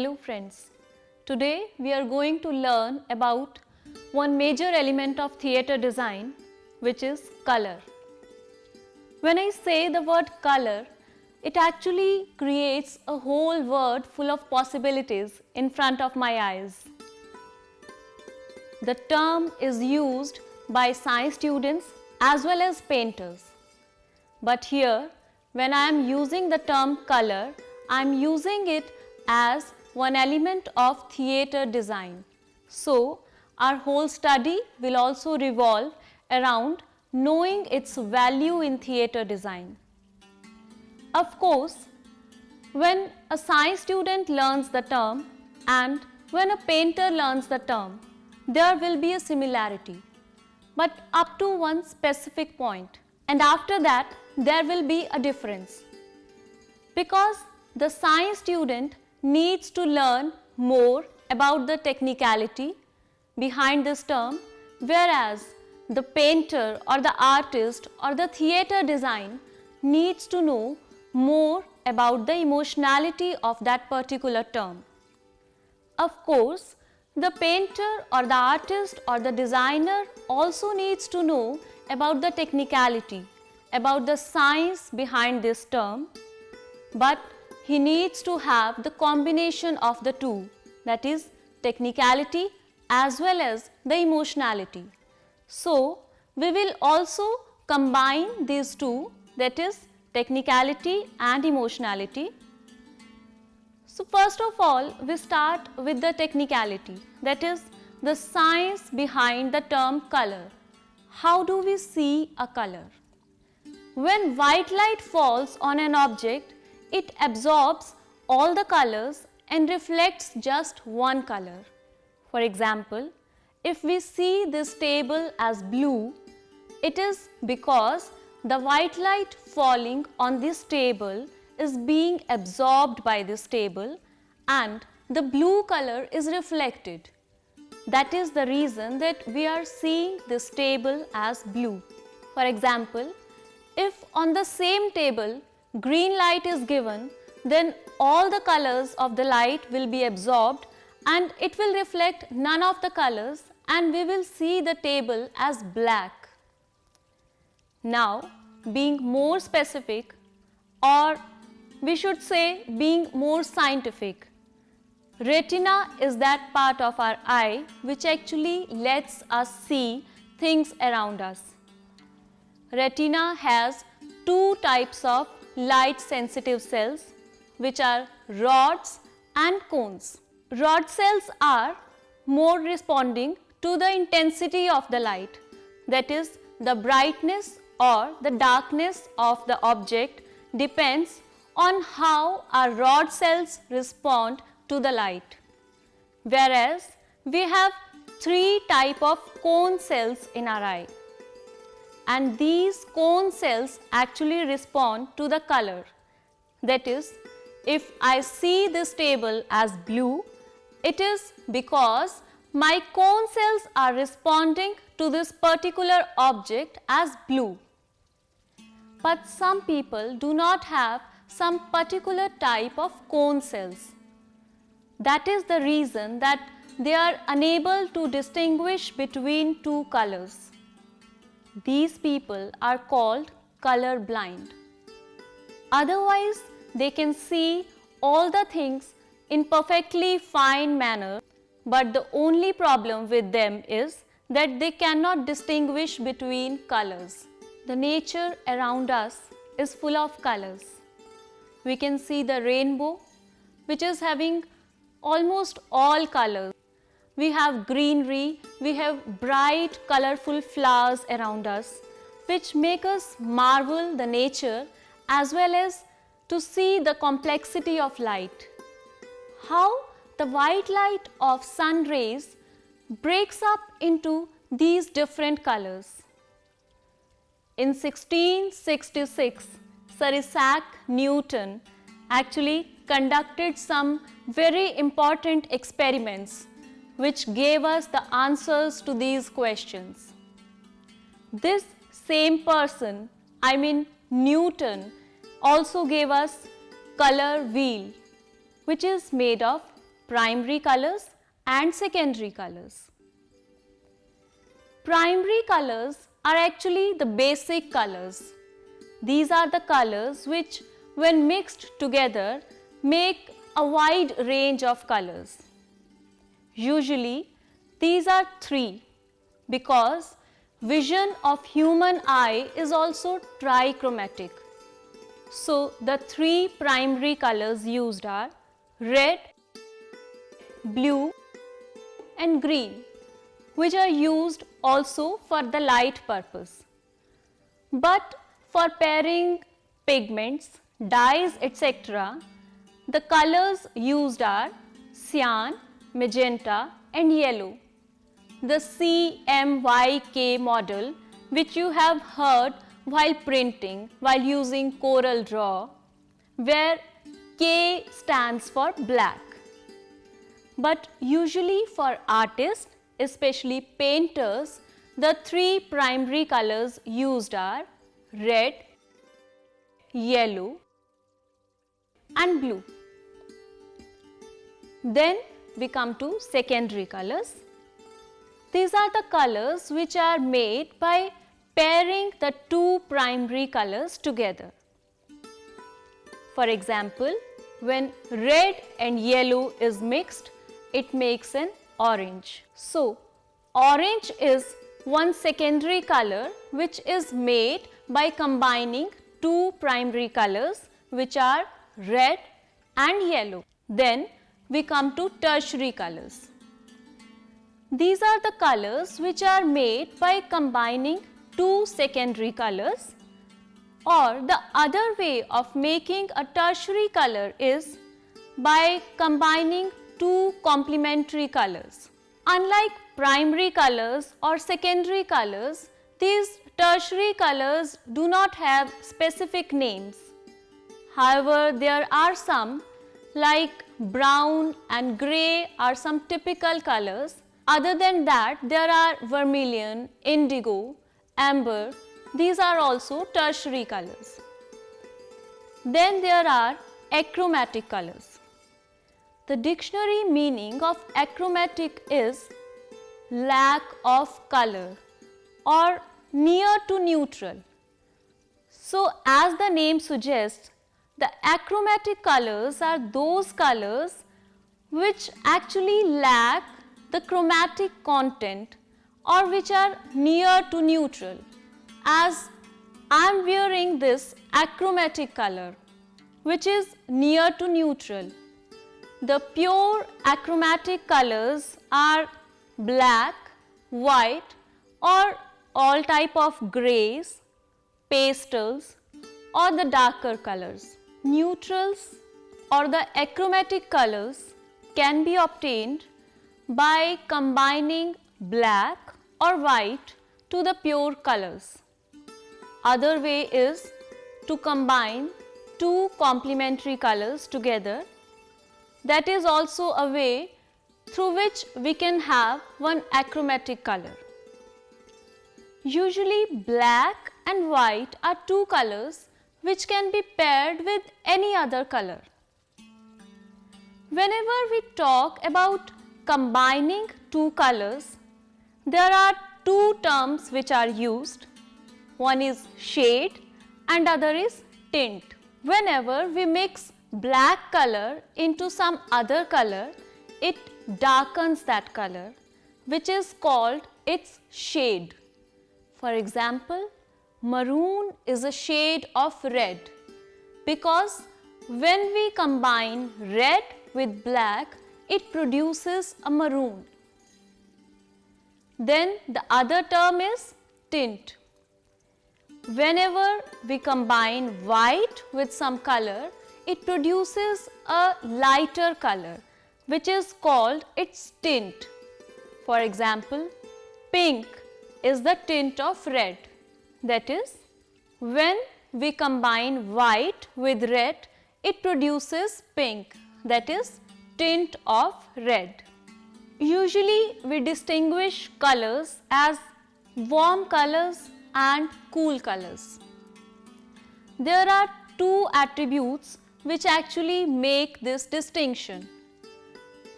Hello friends, today we are going to learn about one major element of theatre design, which is color. When I say the word color, it actually creates a whole world full of possibilities in front of my eyes. The term is used by science students as well as painters. But here, when I am using the term color, I am using it as one element of theatre design. So, our whole study will also revolve around knowing its value in theatre design. Of course, when a science student learns the term and when a painter learns the term, there will be a similarity, but up to one specific point, and after that there will be a difference, because the science student needs to learn more about the technicality behind this term, whereas the painter or the artist or the theatre design needs to know more about the emotionality of that particular term. Of course, the painter or the artist or the designer also needs to know about the technicality, about the science behind this term, but he needs to have the combination of the two, that is technicality as well as the emotionality. So, we will also combine these two, that is technicality and emotionality. So, first of all, we start with the technicality, that is the science behind the term color. How do we see a color? When white light falls on an object, it absorbs all the colors and reflects just one color. For example, if we see this table as blue, it is because the white light falling on this table is being absorbed by this table and the blue color is reflected. That is the reason that we are seeing this table as blue. For example, if on the same table green light is given, then all the colors of the light will be absorbed and it will reflect none of the colors and we will see the table as black. Now, being more specific, or we should say being more scientific, retina is that part of our eye which actually lets us see things around us. Retina has two types of light sensitive cells, which are rods and cones. Rod cells are more responding to the intensity of the light, that is the brightness or the darkness of the object depends on how our rod cells respond to the light. Whereas we have three types of cone cells in our eye, and these cone cells actually respond to the color. That is, if I see this table as blue, it is because my cone cells are responding to this particular object as blue. But some people do not have some particular type of cone cells. That is the reason that they are unable to distinguish between two colors. These people are called color blind. Otherwise, they can see all the things in perfectly fine manner, but the only problem with them is that they cannot distinguish between colors. The nature around us is full of colors. We can see the rainbow, which is having almost all colors. We have greenery, we have bright colorful flowers around us, which make us marvel the nature as well as to see the complexity of light. How the white light of sun rays breaks up into these different colors. In 1666, Sir Isaac Newton actually conducted some very important experiments which gave us the answers to these questions. This same person, I mean Newton, also gave us color wheel, which is made of primary colors and secondary colors. Primary colors are actually the basic colors. These are the colors which, when mixed together, make a wide range of colors. Usually, these are three because vision of human eye is also trichromatic. So, the three primary colors used are red, blue and green, which are used also for the light purpose. But for pairing pigments, dyes, etc., the colors used are cyan, magenta and yellow. The CMYK model, which you have heard while printing, while using Corel Draw, where K stands for black. But usually for artists, especially painters, the three primary colors used are red, yellow and blue. Then we come to secondary colors. These are the colors which are made by pairing the two primary colors together. For example, when red and yellow is mixed, it makes an orange. So, orange is one secondary color which is made by combining two primary colors which are red and yellow. Then we come to tertiary colors. These are the colors which are made by combining two secondary colors, or the other way of making a tertiary color is by combining two complementary colors. Unlike primary colors or secondary colors, these tertiary colors do not have specific names. However, there are some like brown and grey are some typical colors. Other than that, there are vermilion, indigo, amber. These are also tertiary colors. Then there are achromatic colors. The dictionary meaning of achromatic is lack of color or near to neutral. So, as the name suggests, the achromatic colors are those colors which actually lack the chromatic content or which are near to neutral. As I am wearing this achromatic color which is near to neutral. The pure achromatic colors are black, white or all type of greys, pastels or the darker colors. Neutrals or the achromatic colors can be obtained by combining black or white to the pure colors. Other way is to combine two complementary colors together. That is also a way through which we can have one achromatic color. Usually black and white are two colors which can be paired with any other color. Whenever we talk about combining two colors, there are two terms which are used. One is shade and other is tint. Whenever we mix black color into some other color, it darkens that color, which is called its shade. For example, maroon is a shade of red because when we combine red with black, it produces a maroon. Then the other term is tint. Whenever we combine white with some color, it produces a lighter color which is called its tint. For example, pink is the tint of red. That is, when we combine white with red, it produces pink, that is tint of red. Usually we distinguish colors as warm colors and cool colors. There are two attributes which actually make this distinction.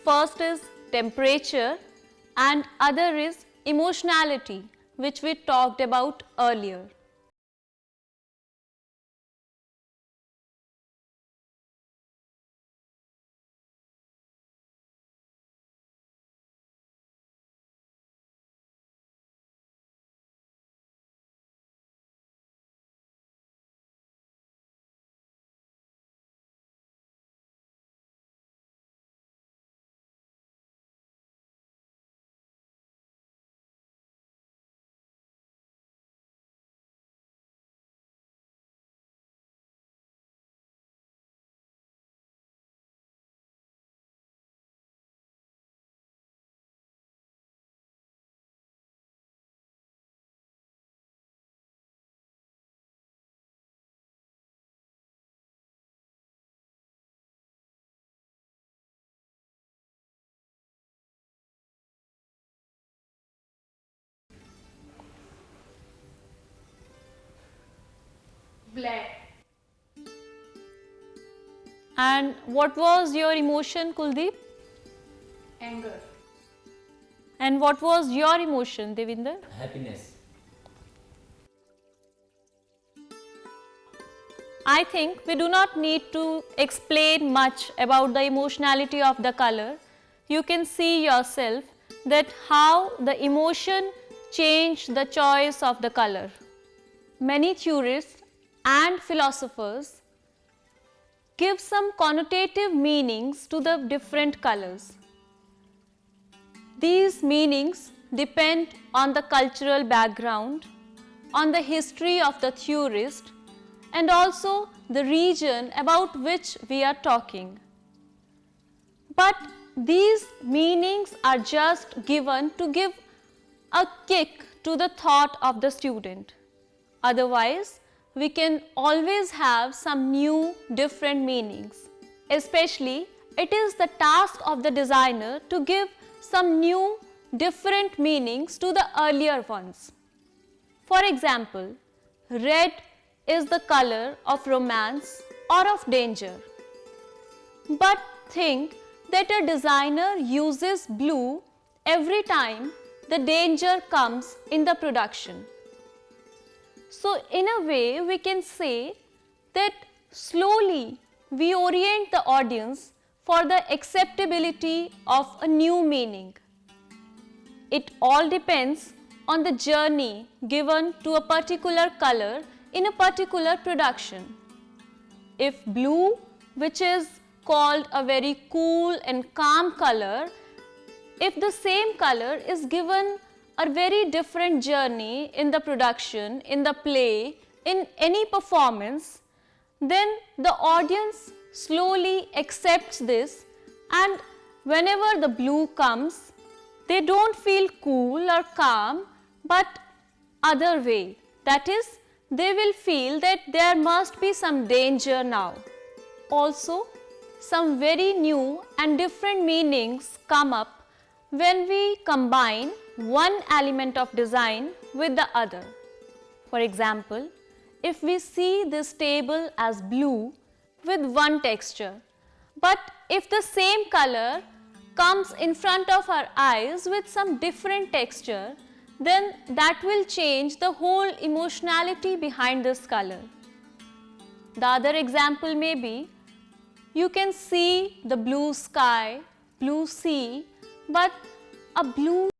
First is temperature and other is emotionality, which we talked about earlier. Black. And what was your emotion, Kuldeep? Anger. And what was your emotion, Devinder? Happiness. I think we do not need to explain much about the emotionality of the color. You can see yourself that how the emotion changed the choice of the color. Many theorists and philosophers give some connotative meanings to the different colors. These meanings depend on the cultural background, on the history of the theorist, and also the region about which we are talking. But these meanings are just given to give a kick to the thought of the student. Otherwise, we can always have some new different meanings. Especially, it is the task of the designer to give some new different meanings to the earlier ones. For example, red is the color of romance or of danger. But think that a designer uses blue every time the danger comes in the production. So, in a way, we can say that slowly we orient the audience for the acceptability of a new meaning. It all depends on the journey given to a particular color in a particular production. If blue, which is called a very cool and calm color, if the same color is given a very different journey in the production, in the play, in any performance, then the audience slowly accepts this, and whenever the blue comes, they don't feel cool or calm, but other way. That is, they will feel that there must be some danger now. Also, some very new and different meanings come up when we combine one element of design with the other. For example, if we see this table as blue with one texture, but if the same color comes in front of our eyes with some different texture, then that will change the whole emotionality behind this color. The other example may be, you can see the blue sky, blue sea, but a blue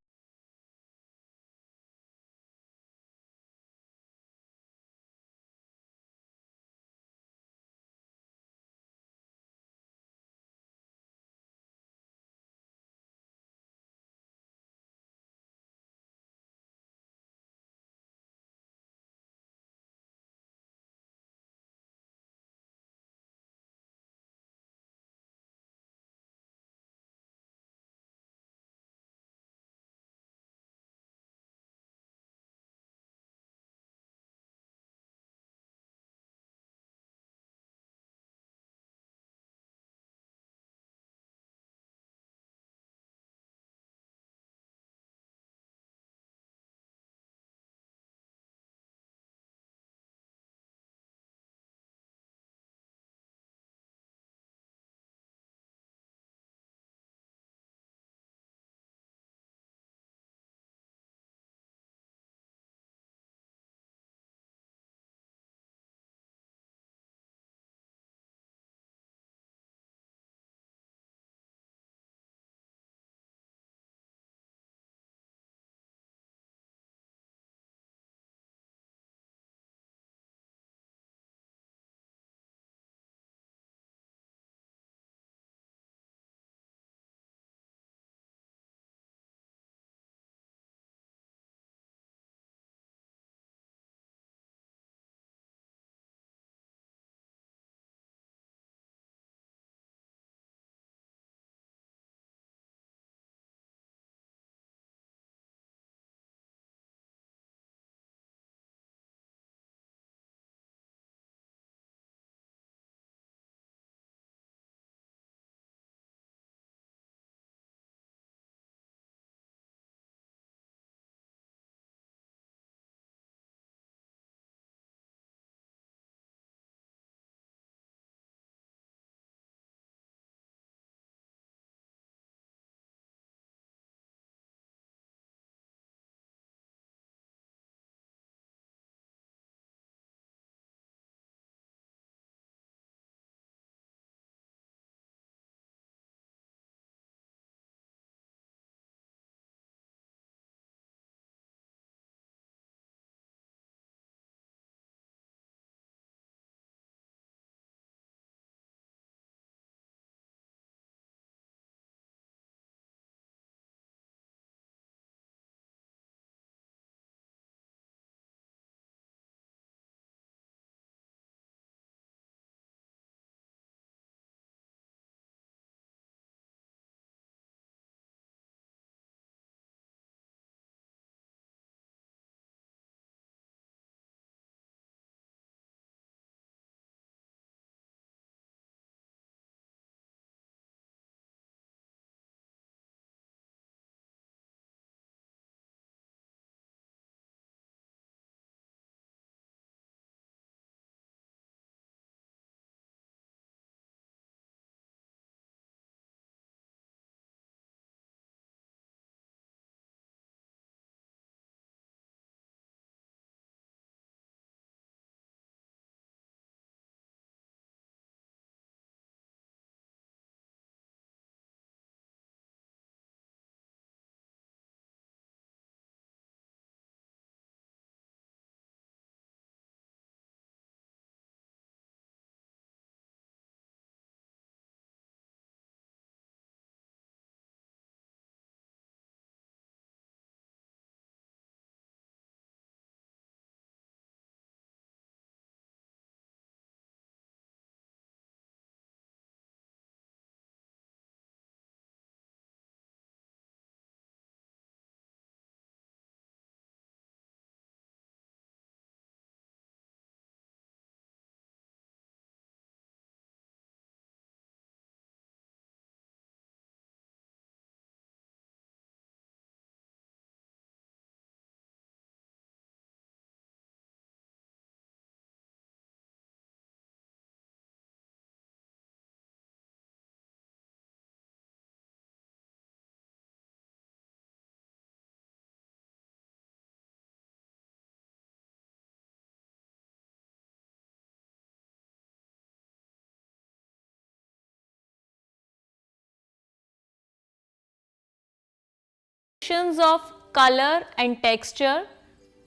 combinations of color and texture,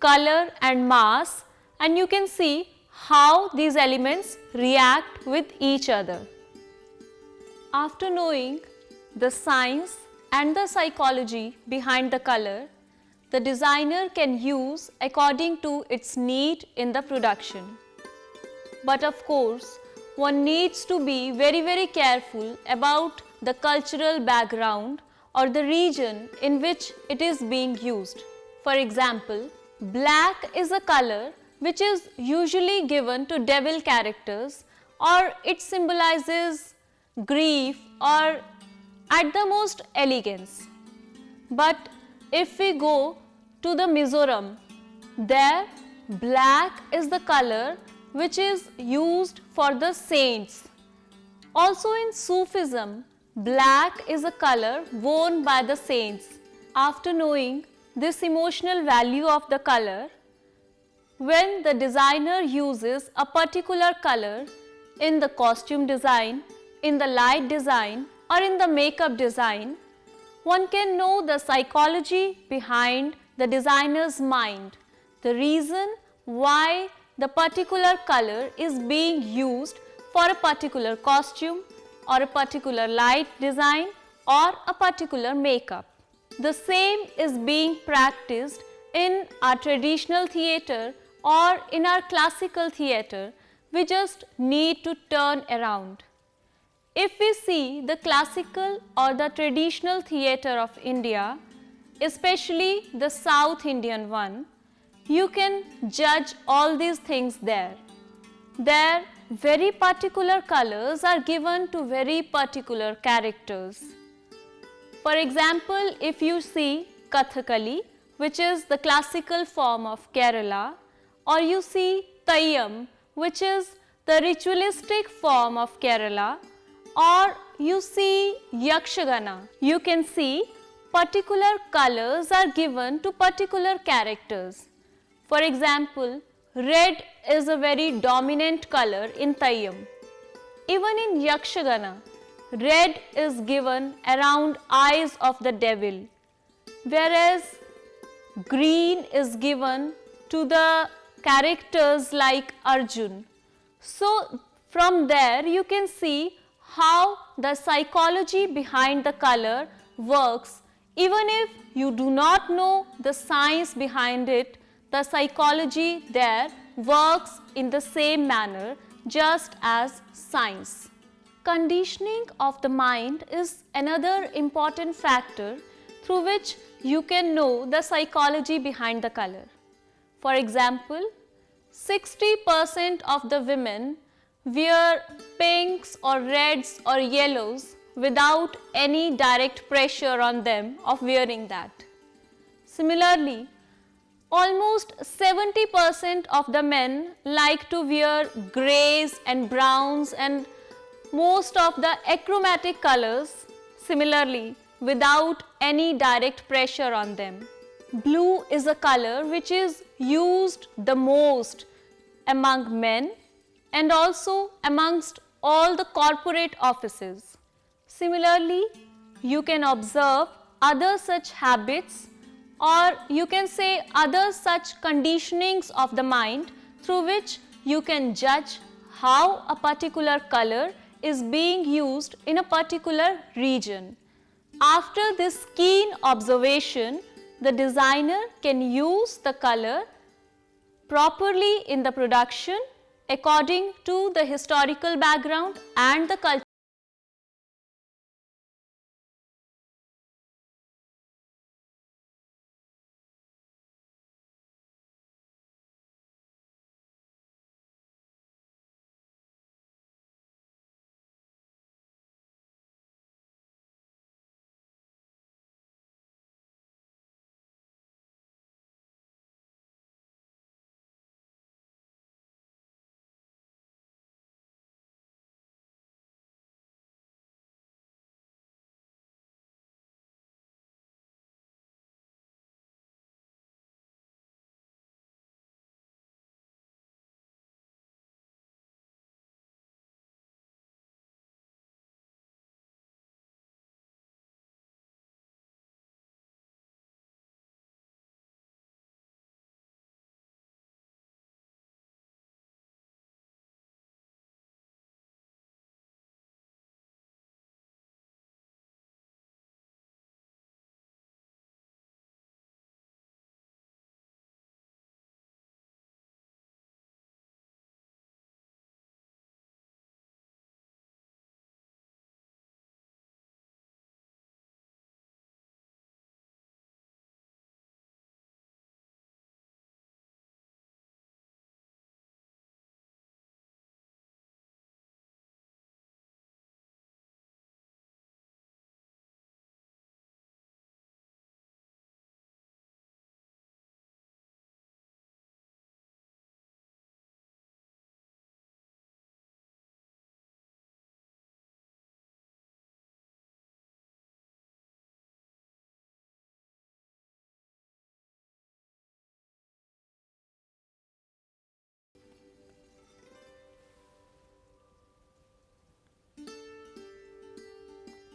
color and mass, and you can see how these elements react with each other. After knowing the science and the psychology behind the color, the designer can use according to its need in the production. But of course, one needs to be very careful about the cultural background or the region in which it is being used. For example, black is a color which is usually given to devil characters, or it symbolizes grief or at the most elegance. But if we go to the Mizoram, there black is the color which is used for the saints. Also in Sufism, black is a color worn by the saints. After knowing this emotional value of the color, when the designer uses a particular color in the costume design, in the light design, or in the makeup design, one can know the psychology behind the designer's mind, the reason why the particular color is being used for a particular costume or a particular light design or a particular makeup. The same is being practiced in our traditional theatre or in our classical theatre. We just need to turn around. If we see the classical or the traditional theatre of India, especially the South Indian one, you can judge all these things there. There, very particular colors are given to very particular characters. For example, if you see Kathakali, which is the classical form of Kerala, or you see Tayyam, which is the ritualistic form of Kerala, or you see Yakshagana, you can see particular colors are given to particular characters. For example, red is a very dominant color in Tayyam. Even in Yakshagana, red is given around eyes of the devil, whereas green is given to the characters like Arjun. So from there you can see how the psychology behind the color works. Even if you do not know the science behind it, the psychology there works in the same manner just as science. Conditioning of the mind is another important factor through which you can know the psychology behind the color. For example, 60% of the women wear pinks or reds or yellows without any direct pressure on them of wearing that. Similarly, almost 70% of the men like to wear greys and browns and most of the achromatic colors similarly without any direct pressure on them. Blue is a color which is used the most among men and also amongst all the corporate offices. Similarly, you can observe other such habits, or you can say other such conditionings of the mind through which you can judge how a particular color is being used in a particular region. After this keen observation, the designer can use the color properly in the production according to the historical background and the culture.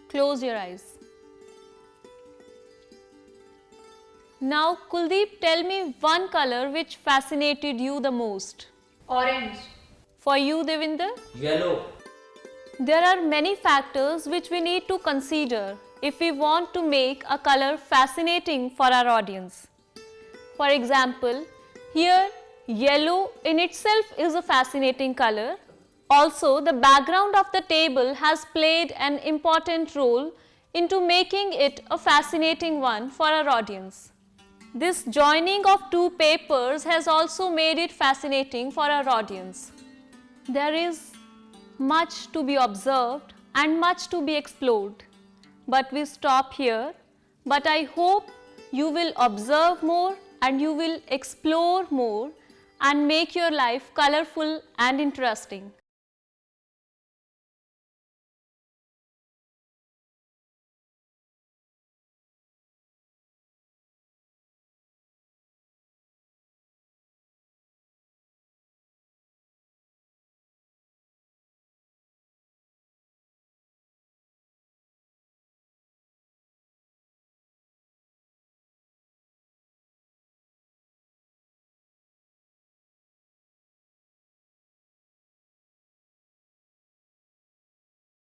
Close your eyes. Now Kuldeep, tell me one color which fascinated you the most. Orange. For you, Devinder? Yellow. There are many factors which we need to consider if we want to make a color fascinating for our audience. For example, here yellow in itself is a fascinating color. Also, the background of the table has played an important role into making it a fascinating one for our audience. This joining of two papers has also made it fascinating for our audience. There is much to be observed and much to be explored. But we stop here. But I hope you will observe more and you will explore more and make your life colorful and interesting.